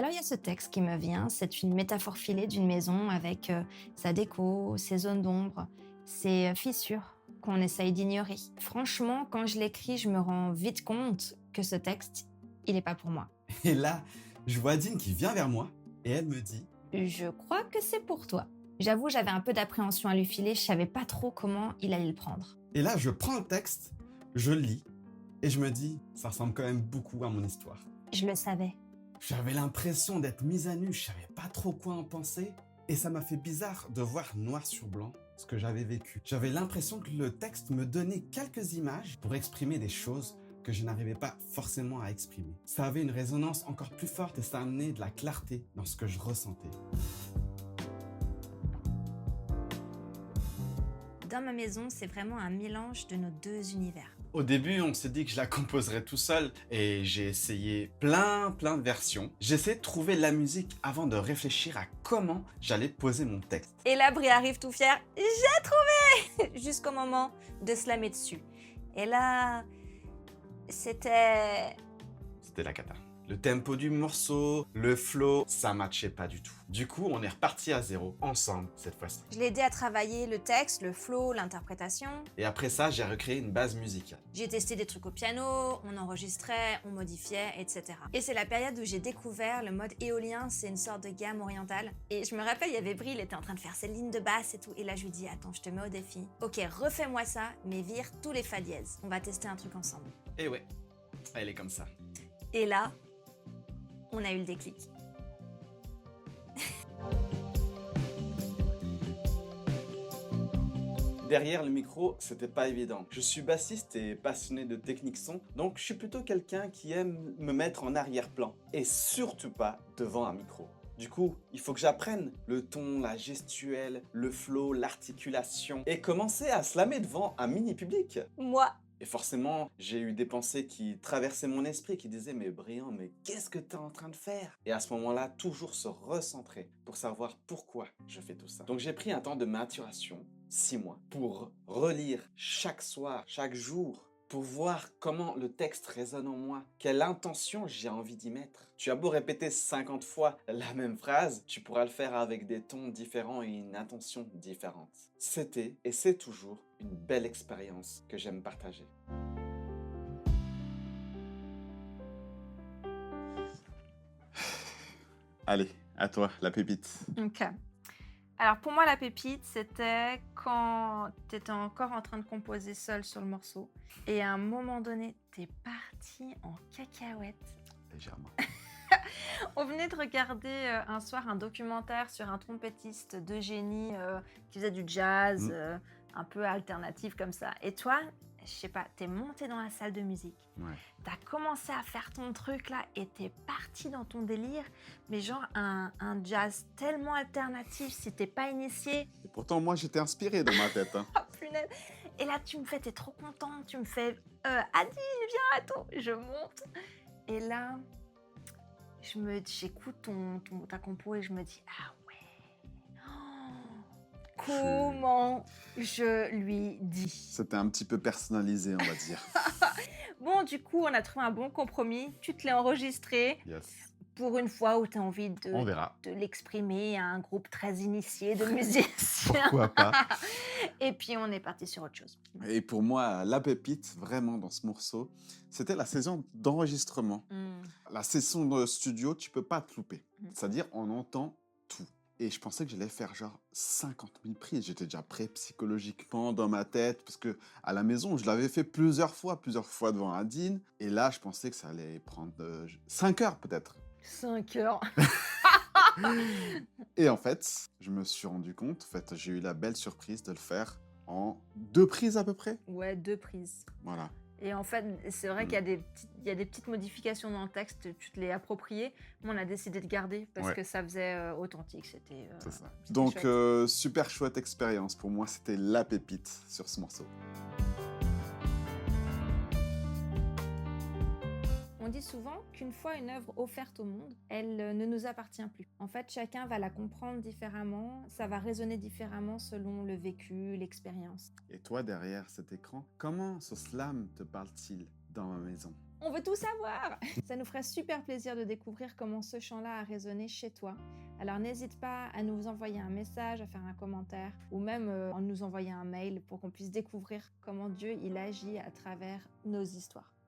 Alors il y a ce texte qui me vient, c'est une métaphore filée d'une maison avec sa déco, ses zones d'ombre, ses fissures qu'on essaye d'ignorer. Franchement, quand je l'écris, je me rends vite compte que ce texte, il n'est pas pour moi. Et là, je vois Dean qui vient vers moi et elle me dit Je crois que c'est pour toi. J'avoue, j'avais un peu d'appréhension à lui filer, je savais pas trop comment il allait le prendre. Et là, je prends le texte, je le lis et je me dis, ça ressemble quand même beaucoup à mon histoire. Je le savais. J'avais l'impression d'être mise à nu, je savais pas trop quoi en penser. Et ça m'a fait bizarre de voir noir sur blanc ce que j'avais vécu. J'avais l'impression que le texte me donnait quelques images pour exprimer des choses que je n'arrivais pas forcément à exprimer. Ça avait une résonance encore plus forte et ça amenait de la clarté dans ce que je ressentais. Dans ma maison, c'est vraiment un mélange de nos deux univers. Au début, on s'est dit que je la composerais tout seul et j'ai essayé plein de versions. J'essaie de trouver la musique avant de réfléchir à comment j'allais poser mon texte. Et là, Brie arrive tout fier. J'ai trouvé jusqu'au moment de se la mettre dessus. Et là, c'était C'était la cata. Le tempo du morceau, le flow, ça matchait pas du tout. Du coup, on est reparti à zéro, ensemble, cette fois-ci. Je l'ai aidé à travailler le texte, le flow, l'interprétation. Et après ça, j'ai recréé une base musicale. J'ai testé des trucs au piano, on enregistrait, on modifiait, etc. Et c'est la période où j'ai découvert le mode éolien, c'est une sorte de gamme orientale. Et je me rappelle, il y avait Brie, il était en train de faire ses lignes de basse et tout. Et là, je lui dis, attends, je te mets au défi. Ok, refais-moi ça, mais vire tous les fa dièses. On va tester un truc ensemble. Et ouais, elle est comme ça. Et là, on a eu le déclic. Derrière le micro, c'était pas évident. Je suis bassiste et passionné de technique son, donc je suis plutôt quelqu'un qui aime me mettre en arrière-plan et surtout pas devant un micro. Du coup, il faut que j'apprenne le ton, la gestuelle, le flow, l'articulation et commencer à slammer devant un mini public. Moi, Et forcément, j'ai eu des pensées qui traversaient mon esprit, qui disaient « Mais Brian, mais qu'est-ce que tu es en train de faire ?» Et à ce moment-là, toujours se recentrer pour savoir pourquoi je fais tout ça. Donc j'ai pris un temps de maturation, 6 mois, pour relire chaque soir, chaque jour, pour voir comment le texte résonne en moi, quelle intention j'ai envie d'y mettre. Tu as beau répéter 50 fois la même phrase, tu pourras le faire avec des tons différents et une intention différente. C'était et c'est toujours une belle expérience que j'aime partager. Allez, à toi, la pépite. ok. Alors pour moi, la pépite, c'était quand t'étais encore en train de composer seul sur le morceau. Et à un moment donné, t'es parti en cacahuète. Légèrement. On venait de regarder un soir un documentaire sur un trompettiste de génie qui faisait du jazz, un peu alternatif comme ça. Et toi, je sais pas, t'es monté dans la salle de musique. Ouais. T'as commencé à faire ton truc là et t'es parti dans ton délire. Mais genre un jazz tellement alternatif, si t'es pas initié. Et pourtant, moi, j'étais inspiré dans ma tête. Hein. Ah, punaise. Et là, tu me fais, t'es trop contente. Tu me fais, Adi, viens à tout. Je monte. Et là, j'écoute ta compo et je me dis, ah ouais. Oh, comment je lui dis? C'était un petit peu personnalisé, on va dire. Bon, du coup, on a trouvé un bon compromis. Tu te l'es enregistré Yes. pour une fois où tu as envie On verra. de l'exprimer à un groupe très initié de musiciens. Pourquoi pas. Et puis, on est parti sur autre chose. Et pour moi, la pépite, vraiment, dans ce morceau, c'était la saison d'enregistrement. La session de studio, tu peux pas te louper. C'est-à-dire, on entend tout. Et je pensais que j'allais faire genre 50 000 prises. J'étais déjà prêt psychologiquement dans ma tête. Parce que à la maison, je l'avais fait plusieurs fois devant Adine. Et là, je pensais que ça allait prendre 5 heures peut-être. 5 heures. Et en fait, je me suis rendu compte, j'ai eu la belle surprise de le faire en 2 prises à peu près. Ouais, 2 prises. Voilà. Et en fait, c'est vrai qu'il y a des petites modifications dans le texte, tu te l'es approprié. Moi, on a décidé de garder parce que ça faisait authentique. C'était c'est ça. c'était Donc, chouette. super chouette expérience. Pour moi, c'était la pépite sur ce morceau. On dit souvent qu'une fois une œuvre offerte au monde, elle ne nous appartient plus. En fait, chacun va la comprendre différemment, ça va résonner différemment selon le vécu, l'expérience. Et toi, derrière cet écran, comment ce slam te parle-t-il ? dans ma maison. On veut tout savoir! Ça nous ferait super plaisir de découvrir comment ce chant-là a résonné chez toi. Alors n'hésite pas à nous envoyer un message, à faire un commentaire, ou même en nous envoyer un mail pour qu'on puisse découvrir comment Dieu il agit à travers nos histoires.